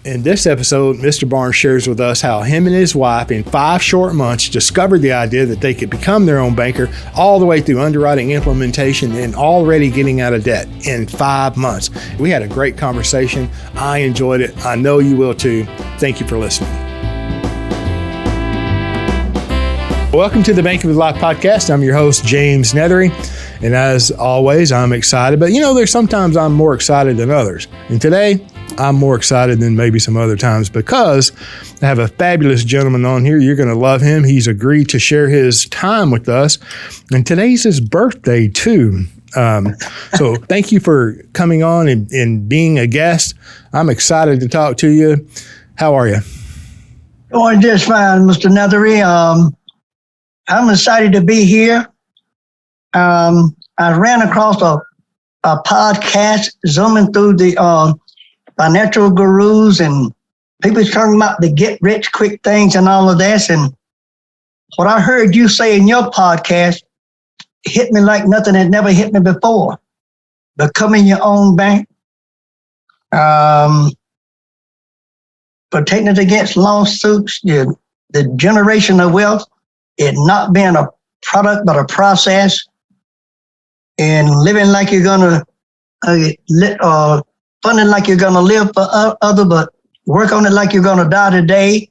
In this episode, Mr. Barnes shares with us how him and his wife in 5 short months discovered the idea that they could become their own banker, all the way through underwriting, implementation, and already getting out of debt in 5 months. We had a great conversation. I enjoyed it. I know you will too. Thank you for listening. Welcome to the Banking with Life podcast. I'm your host, James Neathery. And as always, I'm excited. But there's sometimes I'm more excited than others. And today, I'm more excited than maybe some other times because I have a fabulous gentleman on here. You're going to love him. He's agreed to share his time with us. And today's his birthday, too. So thank you for coming on and being a guest. I'm excited to talk to you. How are you? Doing just fine, Mr. Neathery. I'm excited to be here. I ran across a podcast zooming through the financial gurus and people talking about the get rich quick things and all of this. And what I heard you say in your podcast hit me like nothing had never hit me before. Becoming your own bank, protecting it against lawsuits, the generation of wealth, it not being a product but a process, and living like you're going to funding like you're going to live for other, but work on it like you're going to die today.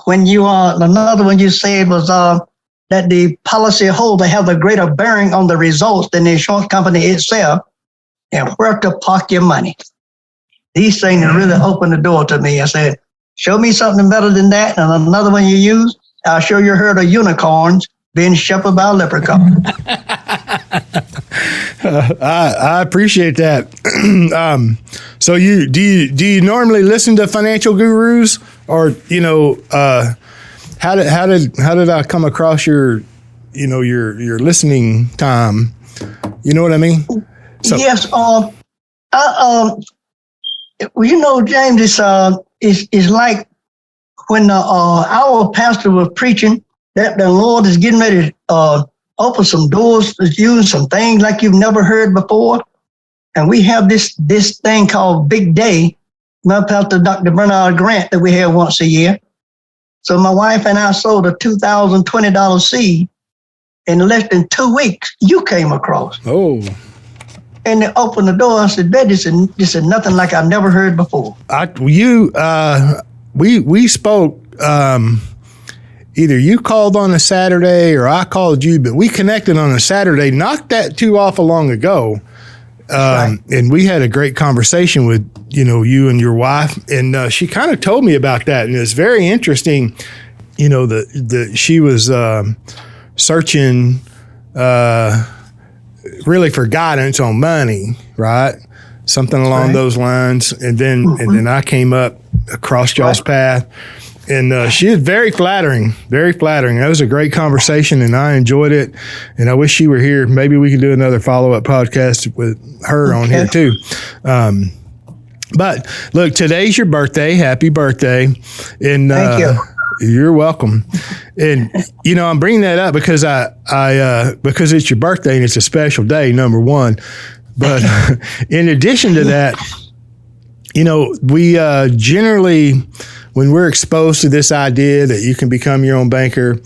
When you another one you said was that the policy holder have a greater bearing on the results than the insurance company itself, and where to park your money. These things really opened the door to me. I said, show me something better than that. And another one you used, I'll show you a herd of unicorns being shepherded by a leprechaun. I appreciate that. So do you normally listen to financial gurus, or how did I come across your listening time? You know what I mean? So, yes. James, it's like when our pastor was preaching that the Lord is getting ready to open some doors to you and some things like you've never heard before. And we have this thing called Big Day, my pastor, Dr. Bernard Grant, that we have once a year. So my wife and I sold a $2,020 seed. In less than 2 weeks, you came across. Oh. And they opened the door. I said, this is nothing like I've never heard before. We spoke, either you called on a Saturday or I called you, but we connected on a Saturday, not that too awful long ago. Right. And we had a great conversation with, you and your wife, and she kind of told me about that. And it's very interesting, she was searching really for guidance on money, right? Something along those lines. And then I came up across y'all's path. And she is very flattering, very flattering. That was a great conversation, and I enjoyed it. And I wish she were here. Maybe we could do another follow-up podcast with her on here too. But look, today's your birthday. Happy birthday! And thank you. You're welcome. And I'm bringing that up because because it's your birthday and it's a special day, number one. But in addition to that, we generally, when we're exposed to this idea that you can become your own banker,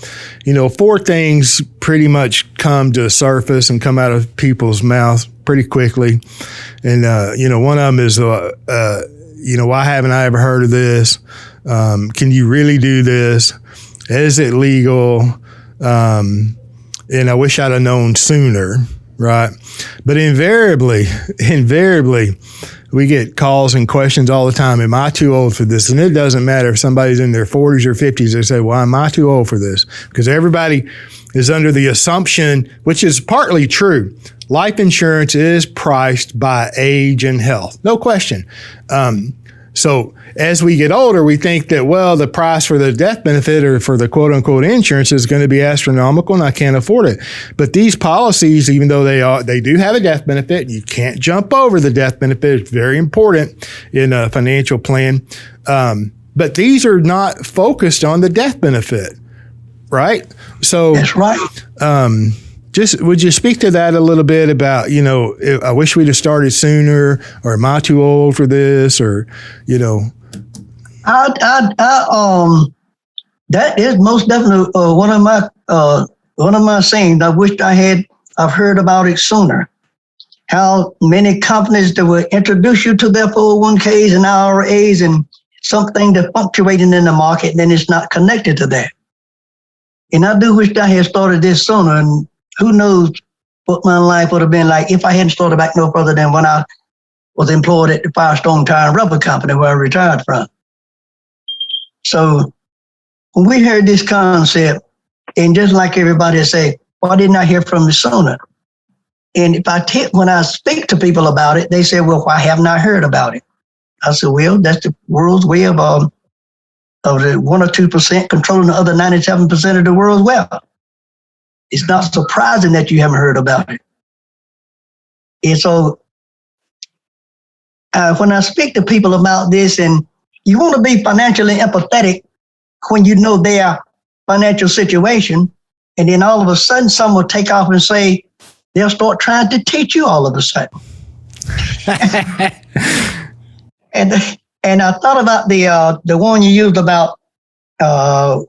4 things pretty much come to the surface and come out of people's mouths pretty quickly. And, one of them is, why haven't I ever heard of this? Can you really do this? Is it legal? And I wish I'd have known sooner, right? But invariably, we get calls and questions all the time. Am I too old for this? And it doesn't matter if somebody's in their 40s or 50s. They say, well, am I too old for this? Because everybody is under the assumption, which is partly true, life insurance is priced by age and health. No question. So as we get older, we think that, well, the price for the death benefit or for the quote unquote insurance is going to be astronomical and I can't afford it. But these policies, even though they do have a death benefit, you can't jump over the death benefit. It's very important in a financial plan. But these are not focused on the death benefit, right? So that's right. just would you speak to that a little bit about, I wish we'd have started sooner, or am I too old for this, or, that is most definitely one of my sayings. I wished I've heard about it sooner. How many companies that will introduce you to their 401ks and IRAs and something that's fluctuating in the market, and then it's not connected to that. And I do wish I had started this sooner, and who knows what my life would have been like if I hadn't started back no further than when I was employed at the Firestone Tire and Rubber Company where I retired from. So when we heard this concept, and just like everybody say, why didn't I hear from you sooner? And when I speak to people about it, they say, well, why haven't I heard about it? I said, well, that's the world's way of the 1 or 2% controlling the other 97% of the world's wealth. It's not surprising that you haven't heard about it. And so when I speak to people about this, and you want to be financially empathetic when you know their financial situation, and then all of a sudden someone will take off and say, they'll start trying to teach you all of a sudden. And I thought about the one you used about,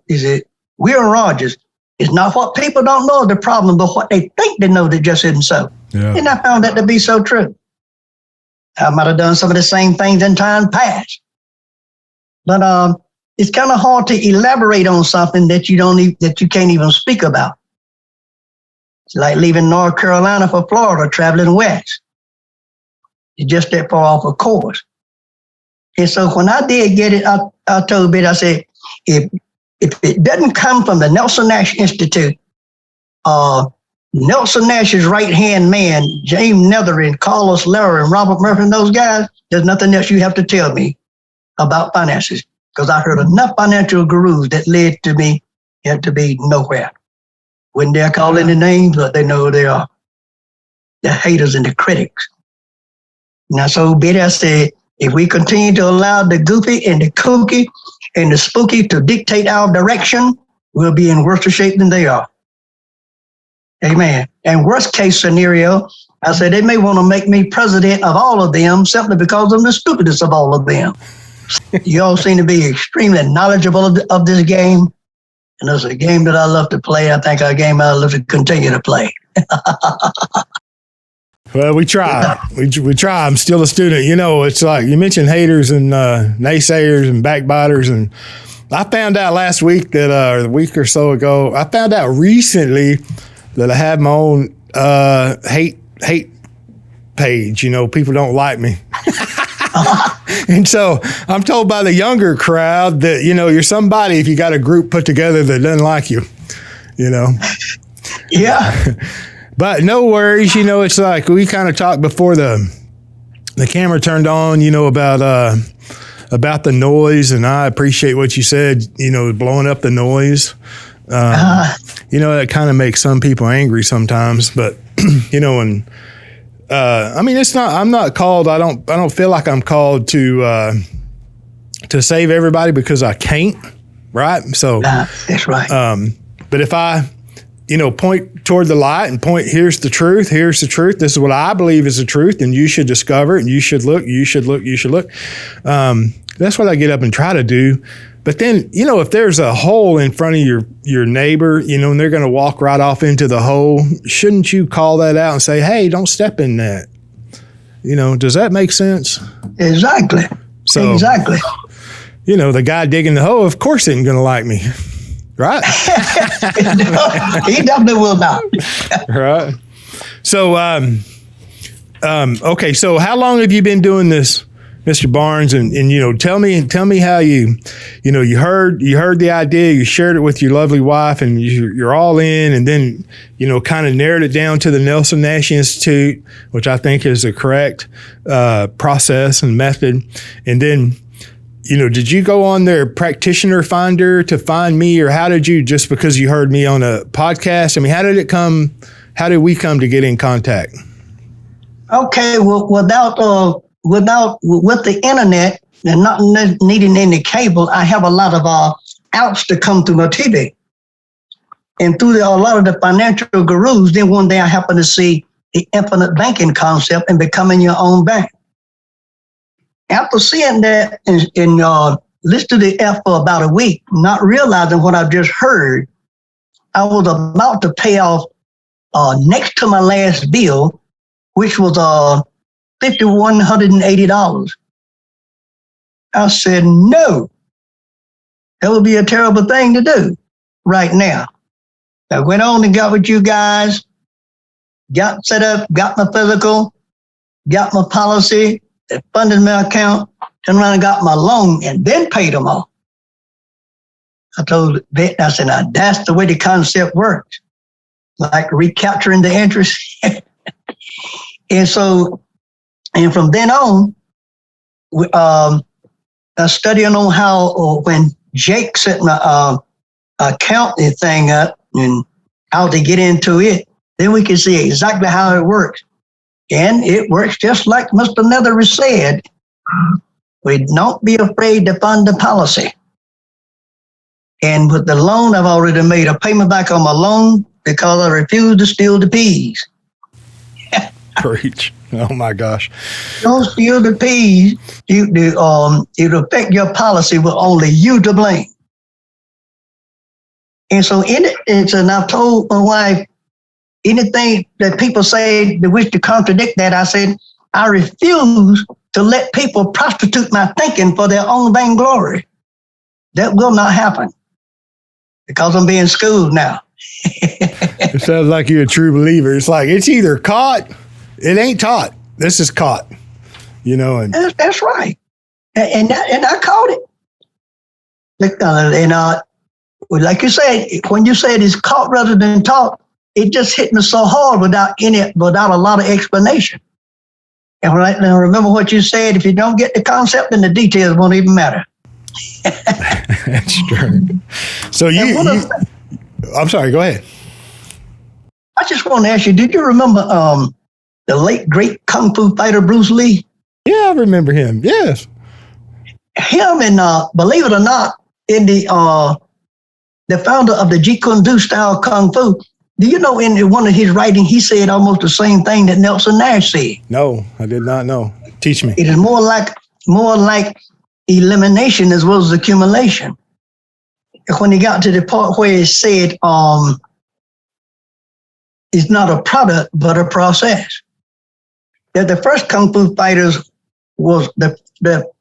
is it Will Rogers? It's not what people don't know is the problem, but what they think they know that just isn't so. Yeah. And I found that to be so true. I might have done some of the same things in time past. But it's kind of hard to elaborate on something that you can't even speak about. It's like leaving North Carolina for Florida, traveling west. It's just that far off of course. And so when I did get it, I told Betty, I said, if it doesn't come from the Nelson Nash Institute, Nelson Nash's right-hand man, James Neathery and Carlos Lara and Robert Murphy and those guys, there's nothing else you have to tell me about finances, because I heard enough financial gurus that led to me had to be nowhere. When they're calling the names, but they know they are the haters and the critics. Now, so Betty, I said, if we continue to allow the goofy and the kooky and the spooky to dictate our direction, we'll be in worse shape than they are. Amen. And worst case scenario, I said, they may want to make me president of all of them simply because I'm the stupidest of all of them. You all seem to be extremely knowledgeable of this game. And it's a game that I love to play. I think a game I love to continue to play. Well, we try. We try. I'm still a student. It's like you mentioned haters and naysayers and backbiters. And I found out last week that, or a week or so ago, I found out recently that I have my own hate page. People don't like me. And so I'm told by the younger crowd that, you're somebody if you got a group put together that doesn't like you, Yeah. But no worries, it's like we kind of talked before the camera turned on, about the noise, and I appreciate what you said, blowing up the noise. That kind of makes some people angry sometimes, but and I mean, I'm not called. I don't feel like I'm called to save everybody because I can't, right? So that's right. But if I point toward the light and point, here's the truth, this is what I believe is the truth, and you should discover it, and you should look. That's what I get up and try to do. But then, if there's a hole in front of your neighbor, and they're going to walk right off into the hole, shouldn't you call that out and say, hey, don't step in that? Does that make sense? Exactly. So, exactly. The guy digging the hole, of course, isn't going to like me. Right? He definitely will not. Right. So, okay. So how long have you been doing this, Mr. Barnes? And tell me how you heard the idea, you shared it with your lovely wife, and you're all in, and then, kind of narrowed it down to the Nelson Nash Institute, which I think is the correct process and method. And then, did you go on their practitioner finder to find me, or how did you, just because you heard me on a podcast? I mean, how did we come to get in contact? Okay. Well, with the internet and not needing any cable, I have a lot of outs to come through my TV. And through a lot of the financial gurus, then one day I happened to see the infinite banking concept and becoming your own bank. After seeing that and listening to the F for about a week, not realizing what I've just heard, I was about to pay off next to my last bill, which was $5,180. I said, no, that would be a terrible thing to do right now. I went on and got with you guys, got set up, got my physical, got my policy, funded my account, turned around and got my loan and then paid them off. I told Vic, I said, now that's the way the concept works, like recapturing the interest. And from then on, studying on how when Jake set my accounting thing up and how to get into it, then we can see exactly how it works. And it works just like Mr. Neathery said. We don't be afraid to fund the policy. And with the loan, I've already made a payment back on my loan because I refuse to steal the peas. Preach. Oh my gosh. Don't steal the peas. It'll affect your policy with only you to blame. And so and I've told my wife, anything that people say they wish to contradict that, I said, I refuse to let people prostitute my thinking for their own vainglory. That will not happen because I'm being schooled now. It sounds like you're a true believer. It's like, it's either caught, it ain't taught. This is caught, And that's right. And I caught it. Like you said, when you said it's caught rather than taught, it just hit me so hard without a lot of explanation. And I remember what you said, if you don't get the concept, then the details won't even matter. That's true. So I'm sorry, go ahead. I just want to ask you, did you remember the late, great Kung Fu fighter Bruce Lee? Yeah, I remember him, yes. Him and, believe it or not, in the founder of the Jeet Kune Do style Kung Fu, do you know in one of his writing, he said almost the same thing that Nelson Nash said? No, I did not know. Teach me. It is more like elimination as well as accumulation. When he got to the part where it said, it's not a product, but a process. That the first Kung Fu fighters was the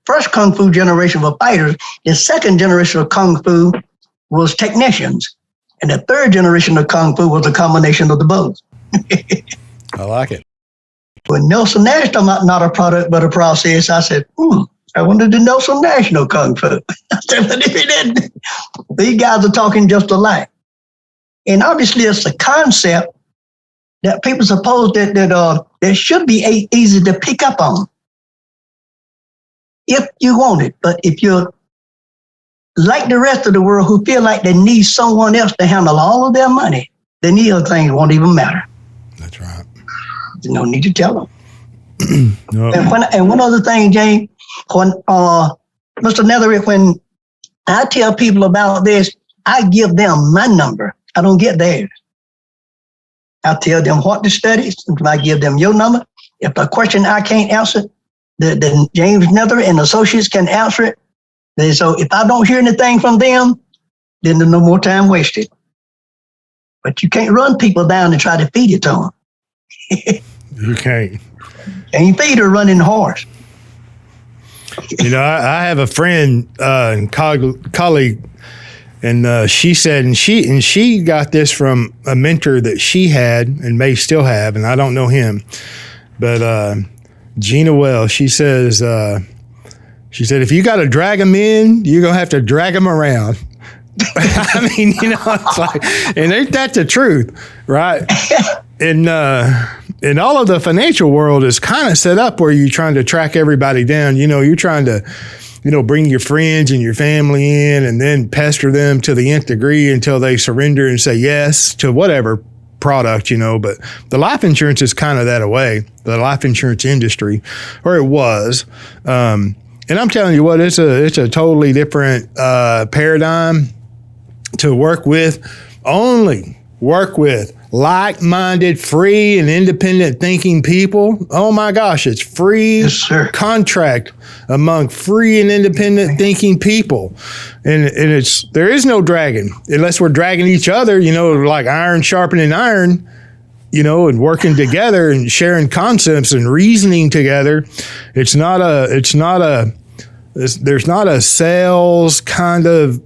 first Kung Fu generation of fighters. The second generation of Kung Fu was technicians. And the third generation of Kung Fu was a combination of the both. I like it. When Nelson Nash talking about not a product, but a process, I said, I wonder did Nelson Nash know Kung Fu? I said, but if he didn't, these guys are talking just alike. And obviously it's a concept that people suppose that should be easy to pick up on if you want it. But if you're like the rest of the world who feel like they need someone else to handle all of their money, then the other things won't even matter. That's right. There's no need to tell them. No. And one other thing, James, when Mr. Neathery, when I tell people about this, I give them my number. I don't get theirs. I tell them what to study. I give them your number. If a question I can't answer, then James Neathery and associates can answer it. So if I don't hear anything from them, then there's no more time wasted. But you can't run people down and try to feed it to them. You can't. Can't feed a running horse. I have a friend and colleague, and she said, and she got this from a mentor that she had and may still have, and I don't know him, but Gina Wells, she said, if you got to drag them in, you're going to have to drag them around. I mean, it's like, and ain't that the truth, right? And all of the financial world is kind of set up where you're trying to track everybody down. You're trying to, bring your friends and your family in and then pester them to the nth degree until they surrender and say yes to whatever product, but the life insurance is kind of that way, the life insurance industry, or it was. And I'm telling you what, it's a totally different paradigm to work with. only work with like-minded, free and independent thinking people. Oh my gosh, it's free contract among free and independent thinking people. And there is no dragging unless we're dragging each other, like iron sharpening iron, and working together and sharing concepts and reasoning together. There's not a sales kind of,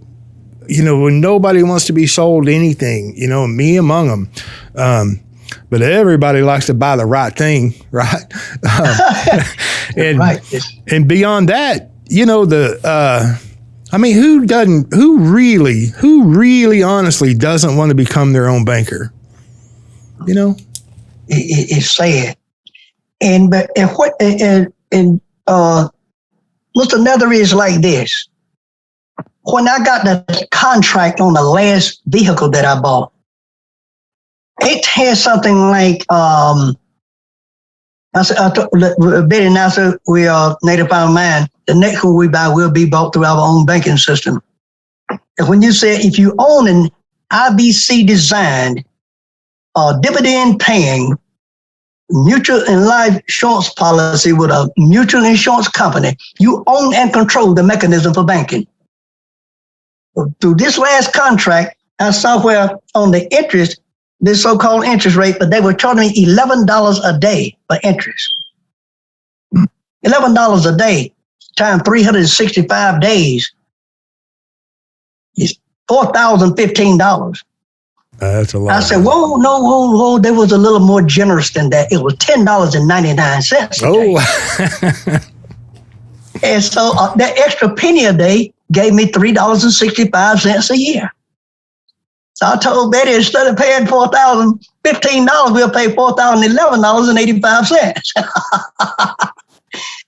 when nobody wants to be sold anything, me among them. But everybody likes to buy the right thing, right? And beyond that, who really honestly doesn't want to become their own banker? It's sad. Mr. Neathery is like this. When I got the contract on the last vehicle that I bought, it had something like, Betty and I said, we are native bound man. The next one we buy will be bought through our own banking system. And when you say if you own an IBC designed, dividend paying mutual and life insurance policy with a mutual insurance company, you own and control the mechanism for banking. Through this last contract, I saw where on the interest, this so-called interest rate, but they were charging me $11 a day for interest. $11 a day times 365 days is $4,015. That's a lot. I said, whoa, there was a little more generous than that. It was $10.99 a day. And so that extra penny a day gave me $3.65 a year. So I told Betty, instead of paying $4,015, we'll pay $4,011.85.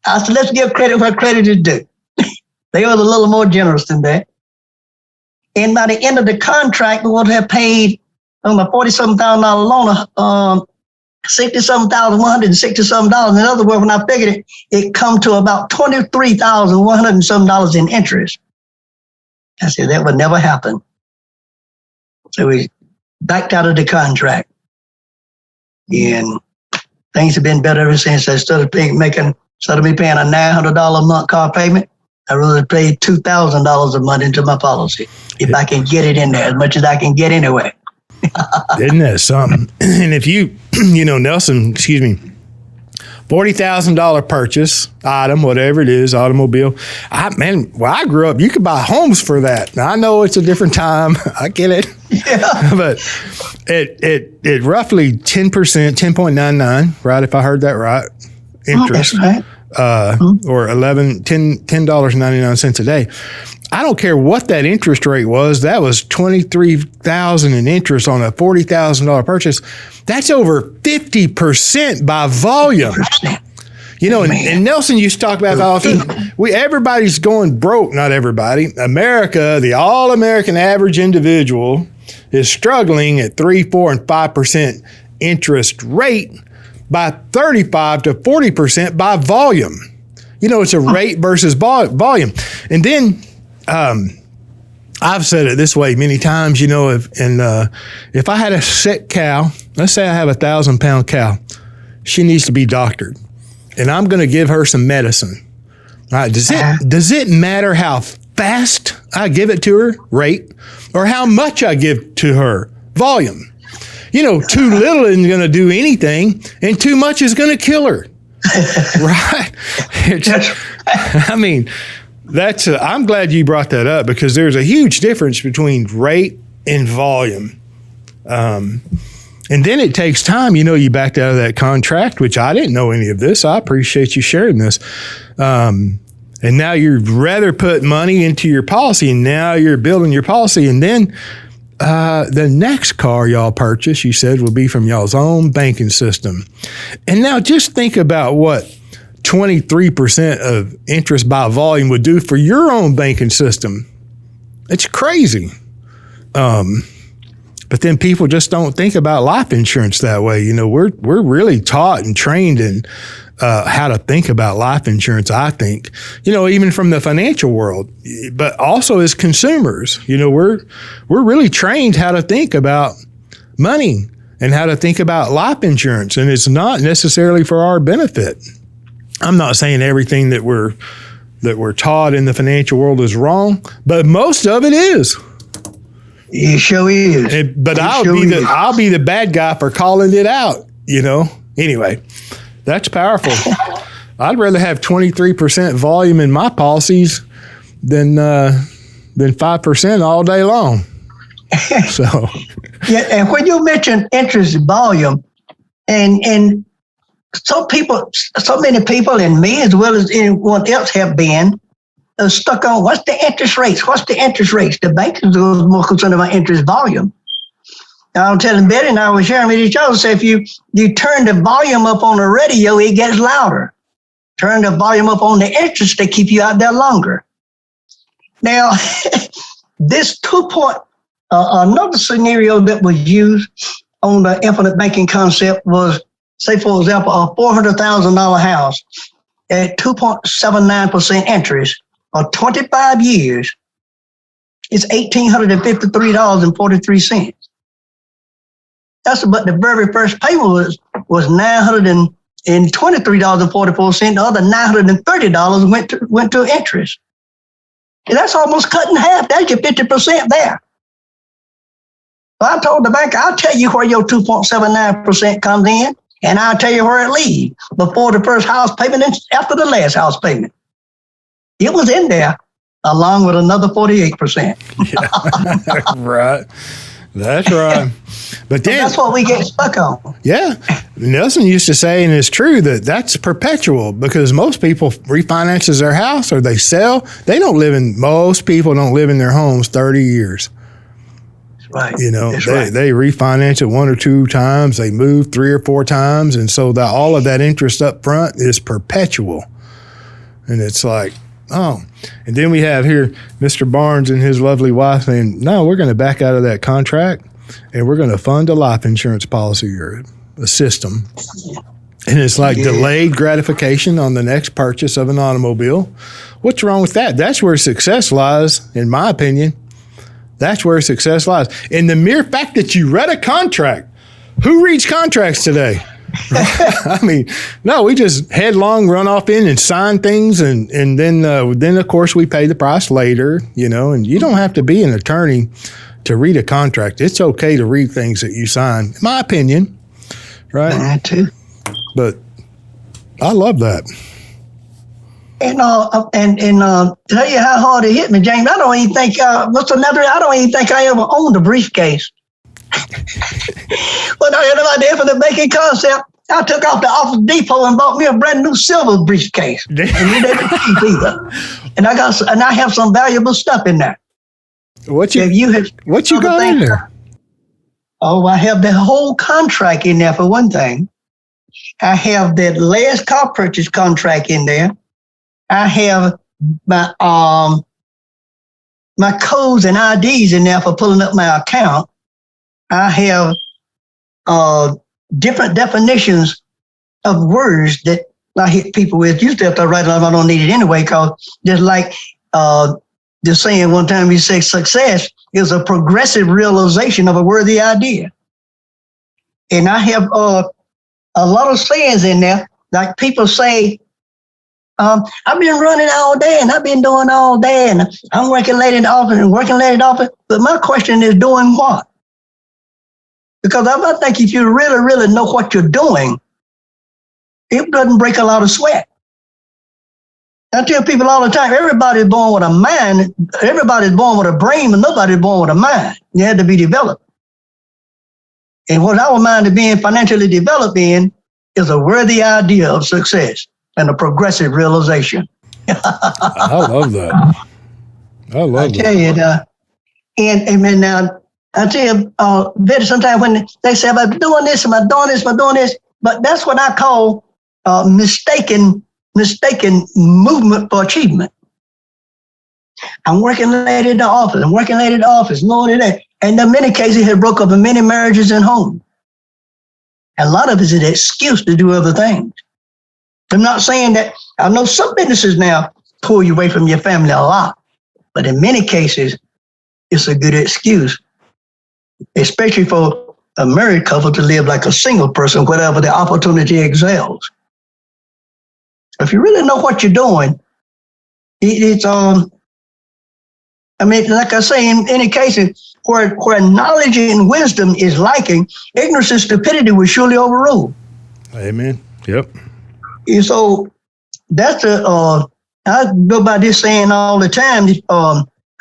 I said, let's give credit where credit is due. They were a little more generous than that. And by the end of the contract, we would have paid on a $47,000 loan, $67,167. In other words, when I figured it come to about $23,107 in interest. I said, that would never happen. So we backed out of the contract. And things have been better ever since. I started me paying a $900 a month car payment, I really paid $2,000 a month into my policy. If I can get it in there, as much as I can get anyway. Isn't that something? And if Nelson, $40,000 purchase item, whatever it is, automobile. I grew up, you could buy homes for that. Now, I know it's a different time. I get it. Yeah. But it roughly 10%, 10.99, right? If I heard that right, interest. That's right. Or $10.99 a day. I don't care what that interest rate was. That was $23,000 in interest on a $40,000 purchase. That's over 50% by volume. And Nelson used to talk about that often. Everybody's going broke. Not everybody. America, the all-American average individual is struggling at 3, 4, and 5% interest rate by 35 to 40% by volume. It's a rate versus volume. And then I've said it this way many times, if I had a sick cow, let's say I have a 1,000-pound cow, she needs to be doctored, and I'm going to give her some medicine. All right, does it matter how fast I give it to her, rate, or how much I give to her, volume? Too little isn't going to do anything, and too much is going to kill her. Right? I'm glad you brought that up, because there's a huge difference between rate and volume. And then it takes time. You backed out of that contract, which I didn't know any of this. I appreciate you sharing this. And now you'd rather put money into your policy, and now you're building your policy. And then the next car y'all purchase, you said, will be from y'all's own banking system. And now just think about what 23% of interest by volume would do for your own banking system. It's crazy. But then people just don't think about life insurance that way. We're really taught and trained in how to think about life insurance, I think, even from the financial world, but also as consumers, we're really trained how to think about money and how to think about life insurance. And it's not necessarily for our benefit. I'm not saying everything that we're taught in the financial world is wrong, but most of it is. It sure is. But I'll be the bad guy for calling it out, Anyway, that's powerful. I'd rather have 23% volume in my policies than 5% all day long. So, yeah, and when you mention interest volume, and so many people, and me as well as anyone else, have been stuck on what's the interest rates? What's the interest rates? The bankers are more concerned about interest volume. I was telling Betty and I was sharing with each other, so if you turn the volume up on the radio, it gets louder. Turn the volume up on the interest, they keep you out there longer. Now, this another scenario that was used on the infinite banking concept was, say, for example, a $400,000 house at 2.79% interest or 25 years is $1,853.43. That's about the very first payment was $923.44. The other $930 went to interest. And that's almost cut in half. That's your 50% there. Well, I told the bank, I'll tell you where your 2.79% comes in, and I'll tell you where it leaves before the first house payment and after the last house payment. It was in there along with another 48%. Yeah. Right. That's right. But then, that's what we get stuck on. Yeah. Nelson used to say, and it's true, that's perpetual because most people refinances their house or they sell. Most people don't live in their homes 30 years. That's right. They refinance it 1 or 2 times. They move 3 or 4 times. And so all of that interest up front is perpetual. And it's like, oh, and then we have here Mr. Barnes and his lovely wife saying, no, we're going to back out of that contract and we're going to fund a life insurance policy or a system. And it's like delayed gratification on the next purchase of an automobile. What's wrong with that? That's where success lies, in my opinion. That's where success lies. In the mere fact that you read a contract. Who reads contracts today? I mean, no, we just headlong run off in and sign things, and then of course we pay the price later, and you don't have to be an attorney to read a contract. It's okay to read things that you sign, in my opinion, right? I too. But I love that. And tell you how hard it hit me, James. I don't even think I ever owned a briefcase. When I heard about the infinite banking concept, I took off to Office Depot and bought me a brand new silver briefcase. And it ain't cheap either. And I have some valuable stuff in there. What you got in there? Oh, I have the whole contract in there for one thing. I have the last car purchase contract in there. I have my codes and IDs in there for pulling up my account. I have different definitions of words that I hit people with. Usually if I write it off, I don't need it anyway, because just like the saying one time, you say success is a progressive realization of a worthy idea. And I have a lot of sayings in there, like people say, I've been running all day and I've been doing all day and I'm working late in the office but my question is, doing what? Because I think if you really, really know what you're doing, it doesn't break a lot of sweat. I tell people all the time, everybody's born with a mind, everybody's born with a brain, but nobody's born with a mind. You had to be developed. And what our mind is being financially developed in is a worthy idea of success and a progressive realization. I love that. I tell you, and now, I tell you, Betty, sometimes when they say, am I doing this, am I doing this, but that's what I call mistaken movement for achievement. I'm working late in the office, more than that. And in many cases, it had broke up in many marriages and homes. A lot of it is an excuse to do other things. I'm not saying that. I know some businesses now pull you away from your family a lot, but in many cases, it's a good excuse, especially for a married couple to live like a single person, whatever the opportunity excels. If you really know what you're doing, it's I mean, like I say, in any cases where knowledge and wisdom is lacking, ignorance and stupidity will surely overrule. Amen. Yep. And so that's I go by this saying all the time.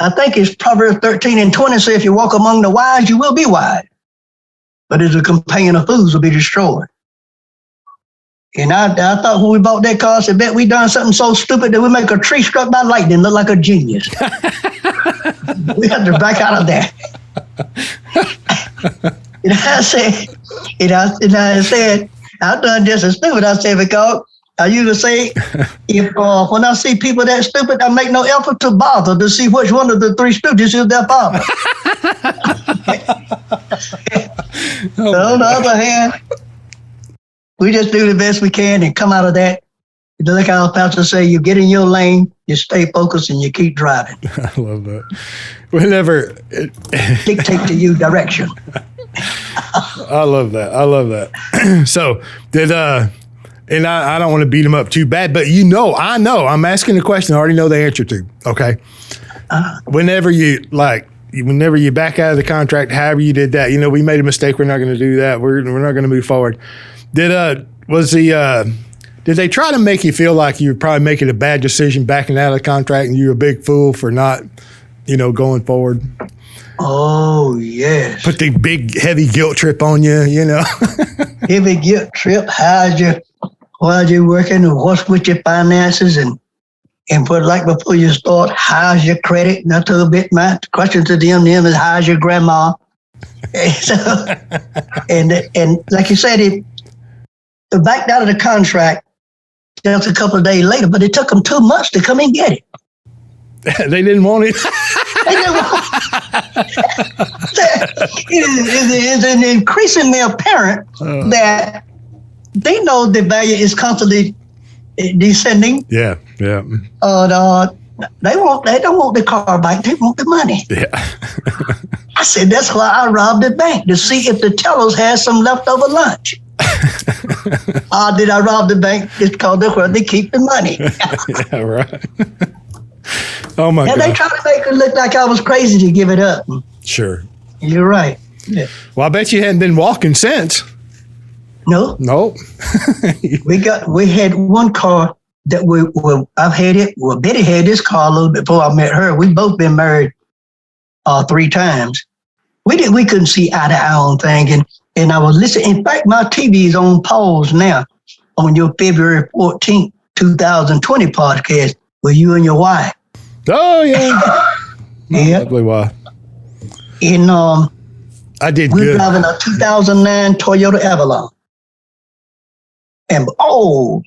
I think it's Proverbs 13:20 says, if you walk among the wise, you will be wise. But as a companion of fools will be destroyed. And I thought when we bought that car, I said, bet we done something so stupid that we make a tree struck by lightning look like a genius. We had to back out of that. And I said, I've done just as stupid. I said, because I usually say, if when I see people that stupid, I make no effort to bother to see which one of the three stooges is their father. So on the other hand, we just do the best we can and come out of that. Like our pastor say, you get in your lane, you stay focused, and you keep driving. I love that. Whenever dictate to you direction. I love that. I love that. So did and I don't want to beat him up too bad, but I know I'm asking the question I already know the answer to. Okay. Whenever you back out of the contract, however you did that, we made a mistake. We're not going to do that. We're not going to move forward. Did they try to make you feel like you were probably making a bad decision backing out of the contract and you're a big fool for not, going forward? Oh, yes. Put the big, heavy guilt trip on you, Heavy guilt trip. How's you working and what's with your finances and put like before you start, how's your credit? Not a bit. My question to them is, how's your grandma? And like you said, it backed out of the contract just a couple of days later, but it took them 2 months to come and get it. They didn't want it. It's increasingly apparent that they know the value is constantly descending. Yeah. They don't want the car back. They want the money. Yeah. I said, that's why I robbed the bank, to see if the tellers had some leftover lunch. Did I rob the bank? It's called where they keep the money. Yeah, right. Oh, my God. And they try to make it look like I was crazy to give it up. Sure. You're right. Yeah. Well, I bet you hadn't been walking since. No. Nope. We had one car that I've had it. Well, Betty had this car a little bit before I met her. We both been married 3 times. We couldn't see eye to eye on thing. And I was listening. In fact, my TV is on pause now on your February 14th, 2020 podcast with you and your wife. Oh, yeah. Yeah. Lovely wife. And I did we're good. driving a 2009 Toyota Avalon. And I'm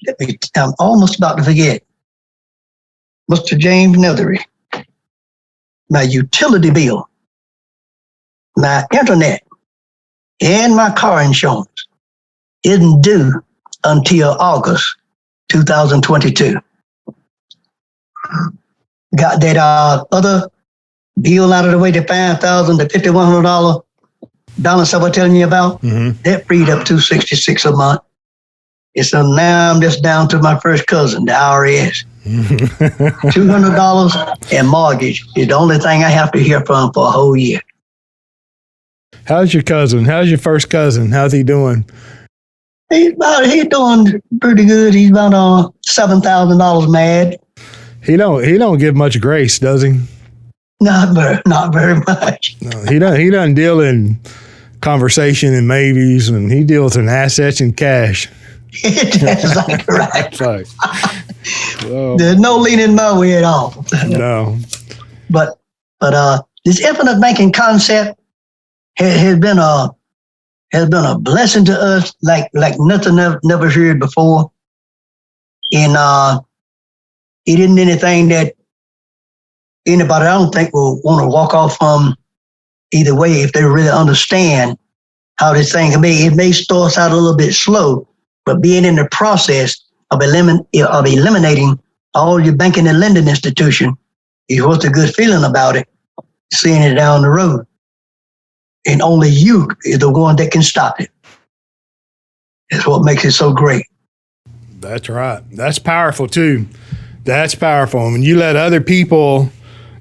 almost about to forget. Mr. James Neathery. My utility bill, my internet, and my car insurance isn't due until August 2022. Got that other bill out of the way, the $5,000 to $5,100 balance I was telling you about. Mm-hmm. That freed up $266 a month. And so now I'm just down to my first cousin, the IRS. $200 and mortgage is the only thing I have to hear from for a whole year. How's your cousin? How's your first cousin? How's he doing? He's doing pretty good. He's about $7,000 mad. He don't give much grace, does he? Not very much. No, he doesn't deal in conversation and maybes, and he deals in assets and cash. That's like right. Like, there's no leaning my way at all. No. But this infinite banking concept has been a blessing to us like nothing I've never heard before. And it isn't anything that anybody, I don't think, will want to walk off from either way if they really understand how this thing can be. It may start out a little bit slow, but being in the process of eliminating all your banking and lending institution is what's a good feeling about it, seeing it down the road. And only you is the one that can stop it. That's what makes it so great. That's right. That's powerful too. That's powerful. And when you let other people,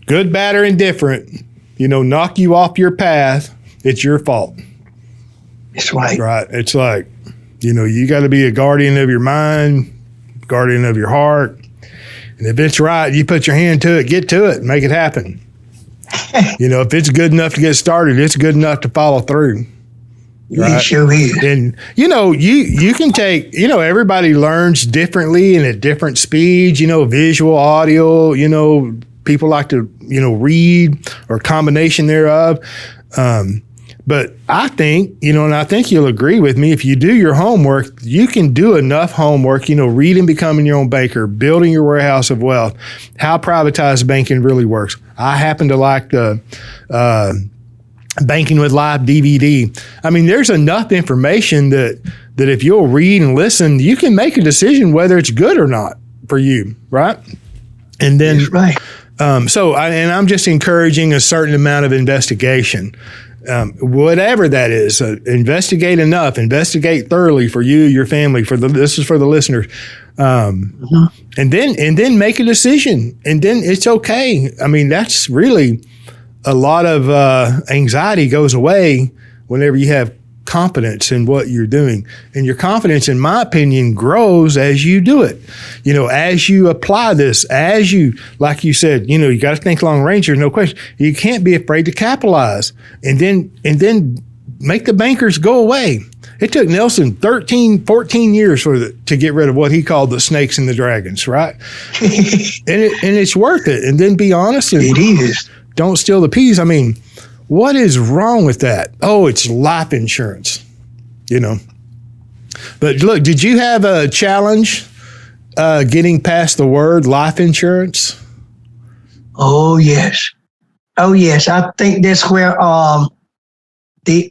good, bad, or indifferent, knock you off your path, it's your fault. That's right. Right. It's like, you got to be a guardian of your mind, guardian of your heart. And if it's right, you put your hand to it, get to it, make it happen. If it's good enough to get started, it's good enough to follow through. Right? It sure is. And, you can take, everybody learns differently and at different speeds, visual, audio, people like to, read or combination thereof. But I think, and I think you'll agree with me, if you do your homework, you can do enough homework, reading, becoming your own banker, building your warehouse of wealth, how privatized banking really works. I happen to like the Banking with Live DVD. I mean, there's enough information that if you'll read and listen, you can make a decision whether it's good or not for you, right? And then, that's right. I'm just encouraging a certain amount of investigation. Whatever that is, investigate enough, investigate thoroughly for you, your family, this is for the listeners. And then make a decision, and then it's okay. I mean, that's really a lot of anxiety goes away whenever you have confidence in what you're doing. And your confidence, in my opinion, grows as you do it. As you apply this, as you, like you said, you got to think long range. There's no question. You can't be afraid to capitalize and then make the bankers go away. It took Nelson 13, 14 years to get rid of what he called the snakes and the dragons, right? and it's worth it. And then be honest. And it is. Don't steal the peas. I mean, what is wrong with that? Oh, it's life insurance, But look, did you have a challenge getting past the word life insurance? Oh, yes. I think that's where the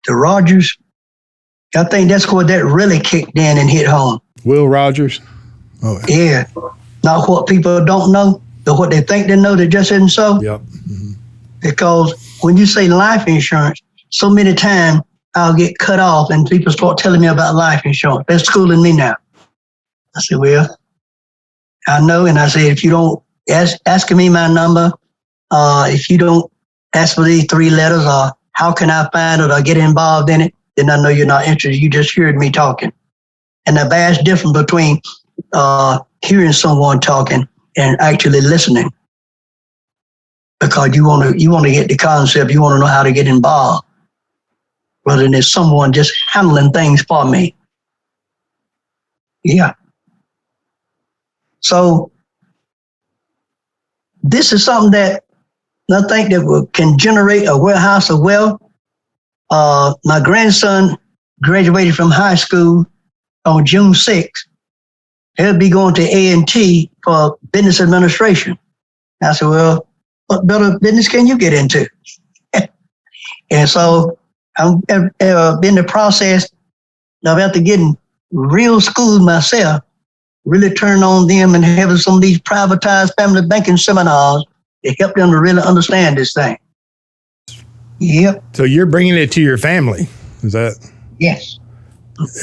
Rogers. I think that's where that really kicked in and hit home. Will Rogers? Oh, yeah. Not what people don't know, but what they think they know that just isn't so. Yep. Mm-hmm. Because when you say life insurance, so many times I'll get cut off and people start telling me about life insurance. They're schooling me now. I said, well, I know. And I said, if you don't ask me my number, if you don't ask for these 3 letters, or how can I find it or get involved in it, then I know you're not interested. You just heard me talking. And the vast difference between hearing someone talking and actually listening, because you want to get the concept, you want to know how to get involved, rather than someone just handling things for me. Yeah. So this is something that I think that can generate a warehouse of wealth. My grandson graduated from high school on June 6th. He'll be going to A&T for business administration. I said, well, what better business can you get into? And so I'm in the process of after getting real schooled myself, really turning on them and having some of these privatized family banking seminars to help them to really understand this thing. Yep. So you're bringing it to your family, is that? Yes.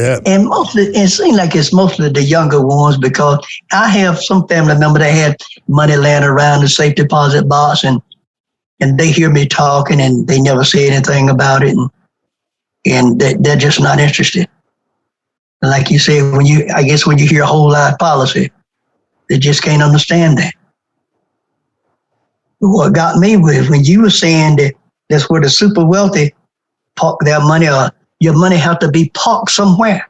Yeah. And mostly, it seems like it's mostly the younger ones, because I have some family member that had money laying around the safe deposit box, and they hear me talking and they never say anything about it, and they're just not interested. And like you said, when you hear whole life policy, they just can't understand that. But what got me was when you were saying that that's where the super wealthy park their money, or your money have to be parked somewhere.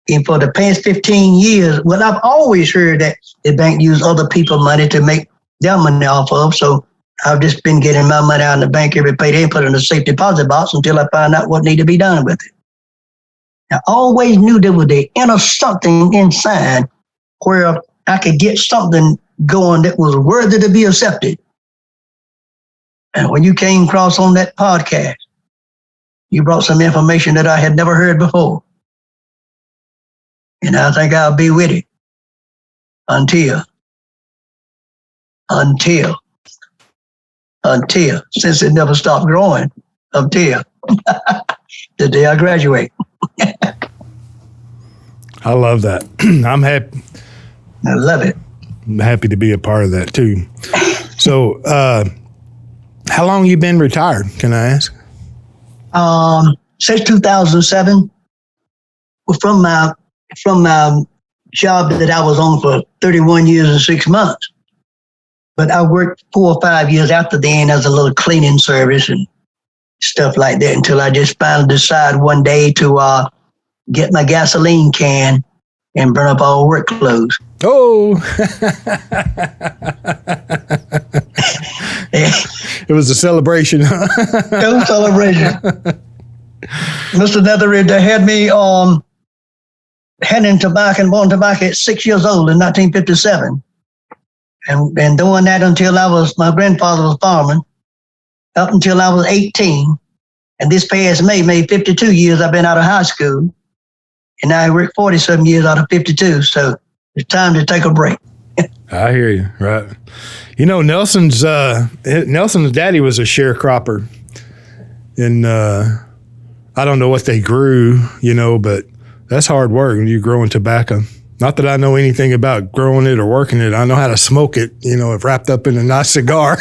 And for the past 15 years, well, I've always heard that the bank use other people's money to make their money off of. So I've just been getting my money out of the bank every payday and put it in a safe deposit box until I find out what need to be done with it. I always knew there was the inner something inside where I could get something going that was worthy to be accepted. And when you came across on that podcast, you brought some information that I had never heard before. And I think I'll be with it until, since it never stopped growing, until the day I graduate. I love that. I'm happy. I love it. I'm happy to be a part of that too. So, how long you been retired? Can I ask? Since 2007, from my job that I was on for 31 years and 6 months. But I worked 4 or 5 years after then as a little cleaning service and stuff like that until I just finally decided one day to get my gasoline can and burn up all work clothes. Oh, it was a celebration. It was a celebration. Mr. Neathery, they had me handing tobacco and bought tobacco at 6 years old in 1957. And doing that until my grandfather was farming, up until I was 18. And this past May made 52 years I've been out of high school. And now I work 40-some years out of 52. So it's time to take a break. I hear you. Right. You know, Nelson's daddy was a sharecropper. And I don't know what they grew, but that's hard work when you're growing tobacco. Not that I know anything about growing it or working it. I know how to smoke it, wrapped up in a nice cigar.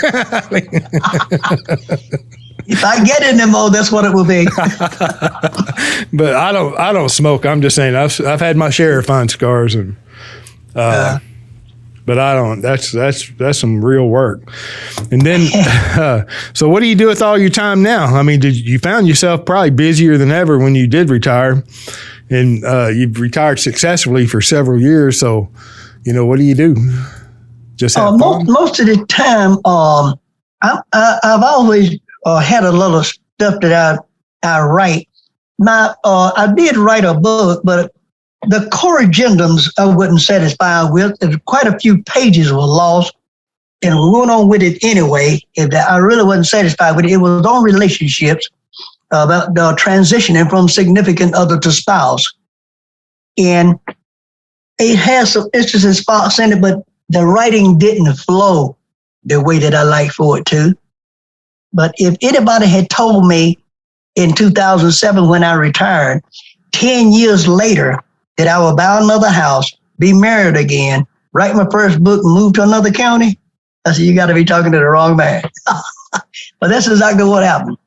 If I get in them, that's what it will be. But I don't smoke. I'm just saying I've had my share of fine cigars, and but I don't. That's some real work. And then, so what do you do with all your time now? I mean, you found yourself probably busier than ever when you did retire, and you've retired successfully for several years. So, what do you do? Just have fun? Most of the time, I've always had a little stuff that I write. I did write a book, but the core agendums I wasn't satisfied with. Quite a few pages were lost, and we went on with it anyway. I really wasn't satisfied with it. It was on relationships, about the transitioning from significant other to spouse. And it has some interesting spots in it, but the writing didn't flow the way that I like for it to. But if anybody had told me in 2007 when I retired, 10 years later, that I would buy another house, be married again, write my first book, and move to another county, I said, you got to be talking to the wrong man. But that's exactly what happened.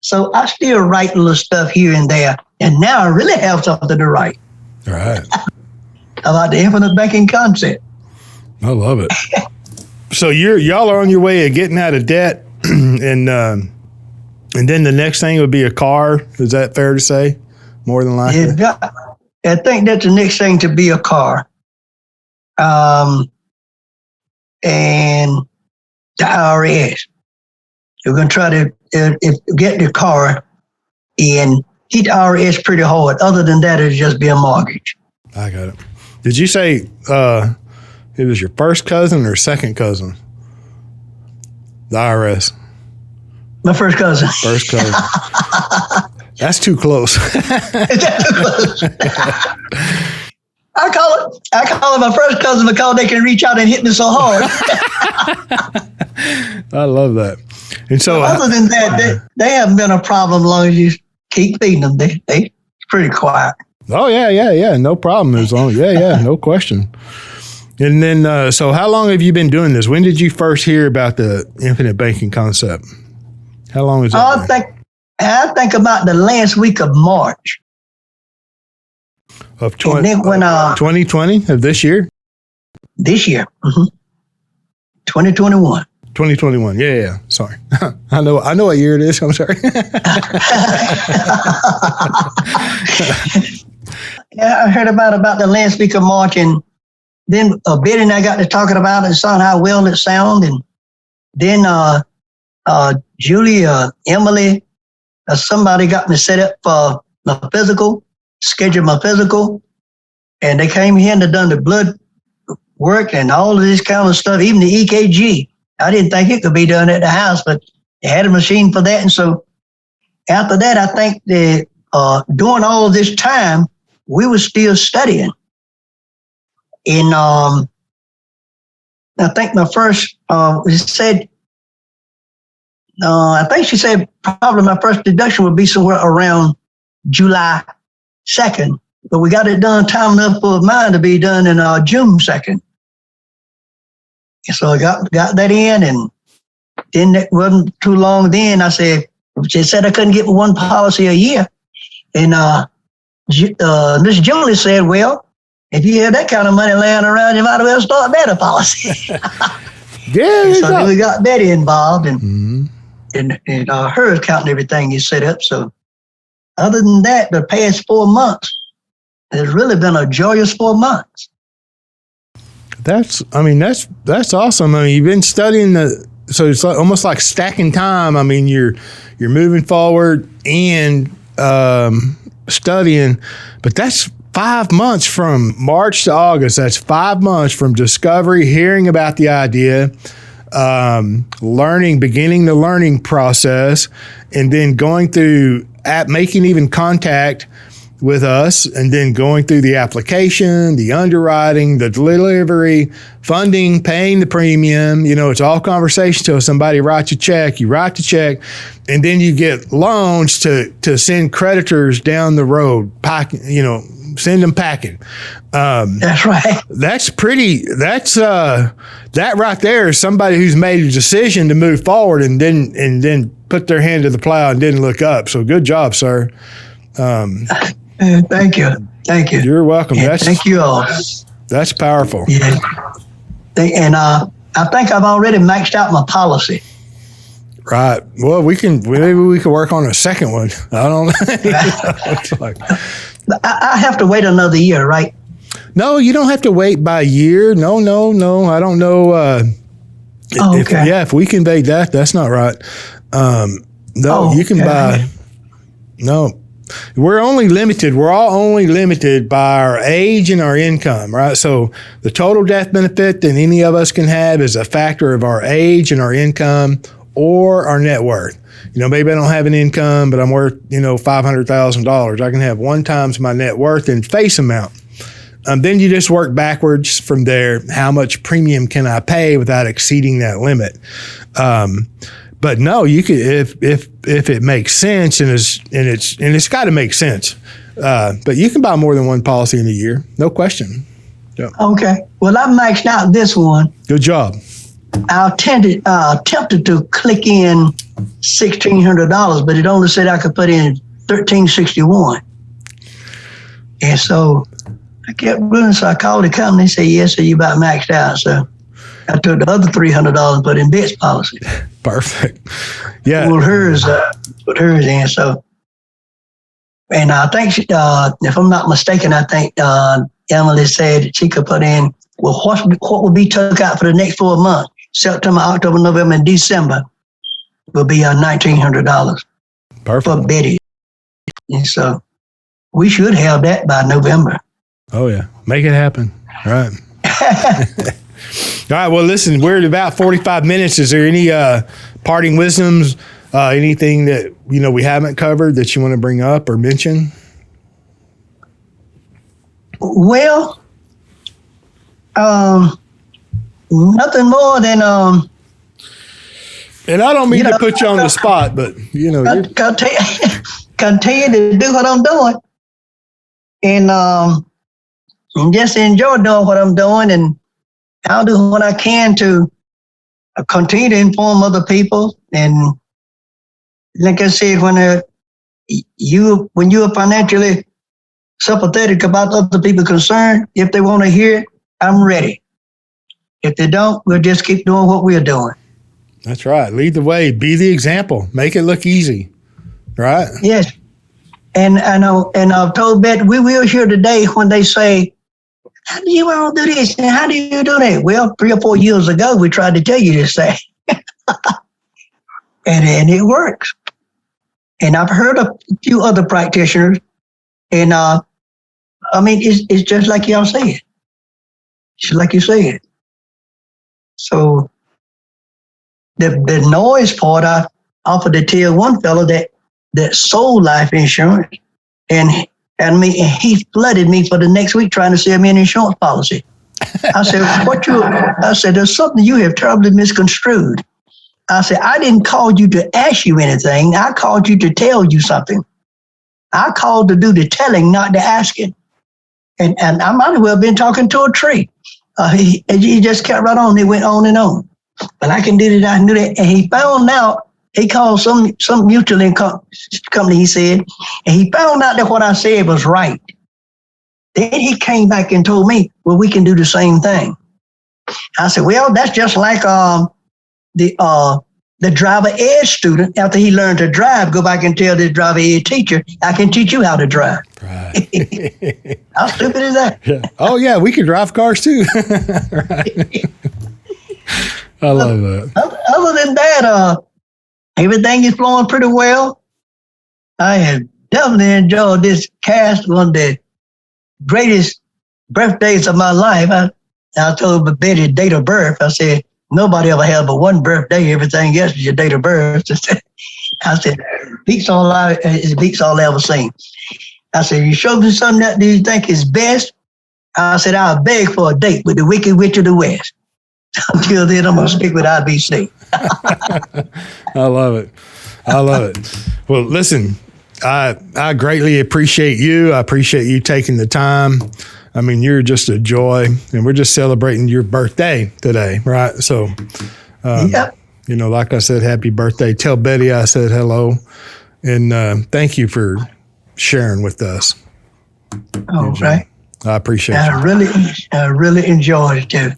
So I still write little stuff here and there, and now I really have something to write. All right. About the infinite banking concept. I love it. So y'all are on your way of getting out of debt, and then the next thing would be a car. Is that fair to say? More than likely. Yeah, I think that's the next thing to be a car. And the IRS. We're going to try to get the car and hit the IRS pretty hard. Other than that, it'll just be a mortgage. I got it. Did you say it was your first cousin or second cousin? The IRS. My first cousin. First cousin. That's too close. Is that too close? I call it my first cousin because they can reach out and hit me so hard. I love that. And so, other than that, they haven't been a problem as long as you keep feeding them. They pretty quiet. Oh yeah, no problem. As long, no question. And then, so how long have you been doing this? When did you first hear about the infinite banking concept? How long is that? I think about the last week of March. Of 2020 of this year? This year. Mm-hmm. 2021. 2021. Yeah. Sorry. I know what year it is. I'm sorry. Yeah, I heard about the last week of March, and then Betty and I got to talking about it and saw how well it sounded. And then Julie, Emily, somebody got me set up for my physical, scheduled my physical, and they came here and they done the blood work and all of this kind of stuff, even the EKG. I didn't think it could be done at the house, but they had a machine for that. And so after that, I think that during all this time, we were still studying. And I think my first, I think she said probably my first deduction would be somewhere around July 2nd, but we got it done time enough for mine to be done in June 2nd. And so I got that in, and then it wasn't too long. Then I said, she said I couldn't get one policy a year. And Miss Julie said, well, if you have that kind of money laying around, you might as well start that policy. Yeah. So then we got Betty involved, and her account and everything is set up. So other than that, the past 4 months has really been a joyous 4 months. That's awesome. I mean, you've been studying so it's almost like stacking time. I mean, you're moving forward and studying, but that's 5 months from March to August. That's 5 months from discovery, hearing about the idea, beginning the learning process, and then going through making even contact with us, and then going through the application, the underwriting, the delivery, funding, paying the premium. It's all conversation till somebody writes a check. You write the check, and then you get loans to send creditors down the road, send them packing. That's right. That right there is somebody who's made a decision to move forward and then put their hand to the plow and didn't look up. So good job, sir. Thank you. You're welcome. Yeah, thank you all. That's powerful. Yeah. And I think I've already maxed out my policy. Right. Well, maybe we could work on a second one. I don't know. I have to wait another year, right? No, you don't have to wait by a year. No. I don't know. Okay. If we conveyed that, that's not right. You can buy. No. We're only limited. We're all only limited by our age and our income, right? So the total death benefit that any of us can have is a factor of our age and our income or our net worth. Maybe I don't have an income, but I'm worth, $500,000. I can have 1 times my net worth in face amount. Then you just work backwards from there. How much premium can I pay without exceeding that limit? But no, you could if it makes sense and it's got to make sense. But you can buy more than one policy in a year, no question. Yeah. Okay. Well, I maxed out this one. Good job. I attempted to click in $1,600, but it only said I could put in $1,361. And so I kept running. So I called the company and said, yes, so you about maxed out. So I took the other $300 and put in Bet's policy. Perfect. Yeah. Put hers in. So, and I think if I'm not mistaken, I think Emily said that she could put in, well, what would be took out for the next 4 months, September, October, November, and December, will be $1,900. Perfect. For Betty. And so we should have that by November. Oh, yeah. Make it happen. All right. All right. Well, listen, we're at about 45 minutes. Is there any parting wisdoms, anything that, we haven't covered that you want to bring up or mention? Well, nothing more than and I don't mean to put you on the spot, but continue to do what I'm doing, and just enjoy doing what I'm doing, and I'll do what I can to continue to inform other people. And like I said, when you are financially sympathetic about other people concerned, if they want to hear it, I'm ready. If they don't, we'll just keep doing what we're doing. That's right. Lead the way. Be the example. Make it look easy. Right? Yes. And I know, and I've told Bet we will hear today when they say, how do you all do this? And how do you do that? Well, 3 or 4 years ago, we tried to tell you this thing. and it works. And I've heard a few other practitioners, and it's just like y'all said. Just like you said. So the noise part, I offered to tell one fellow that that sold life insurance, and he flooded me for the next week trying to sell me an insurance policy. I said, I said, there's something you have terribly misconstrued. I said, I didn't call you to ask you anything. I called you to tell you something. I called to do the telling, not the asking. And I might have well been talking to a tree. He just kept right on. He went on and on. But I can do that. I knew that. And he found out, he called some mutual company, he said, and he found out that what I said was right. Then he came back and told me, well, we can do the same thing. I said, well, that's just like the driver ed student, after he learned to drive, go back and tell the driver ed teacher, I can teach you how to drive. Right. How stupid is that? Yeah. Oh, yeah, we can drive cars too. Right. I love that. Other than that, everything is flowing pretty well. I have definitely enjoyed this cast, one of the greatest birthdays of my life. I told Betty date of birth. I said, nobody ever had but one birthday. Everything else is your date of birth. I said, beats all I ever seen. I said, you show me something that you think is best. I said, I'll beg for a date with the Wicked Witch of the West. Until then, I'm going to stick with IBC. I love it. I love it. Well, listen, I greatly appreciate you. I appreciate you taking the time. I mean, you're just a joy, and we're just celebrating your birthday today, right? So, you know, like I said, happy birthday. Tell Betty I said hello, and thank you for sharing with us. Oh, right. I appreciate it. I really enjoyed it too.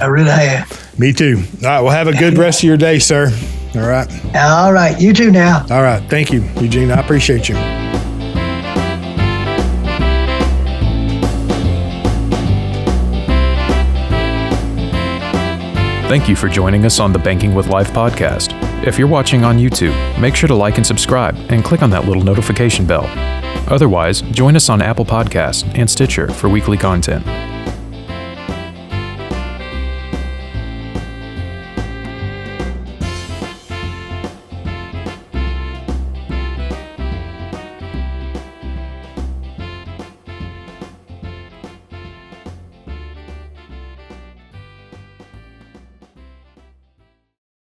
I really have. Me too. All right. Well, have a good rest of your day, sir. All right. All right. You too now. All right. Thank you, Eugene. I appreciate you. Thank you for joining us on the Banking with Life podcast. If you're watching on YouTube, make sure to like and subscribe and click on that little notification bell. Otherwise, join us on Apple Podcasts and Stitcher for weekly content.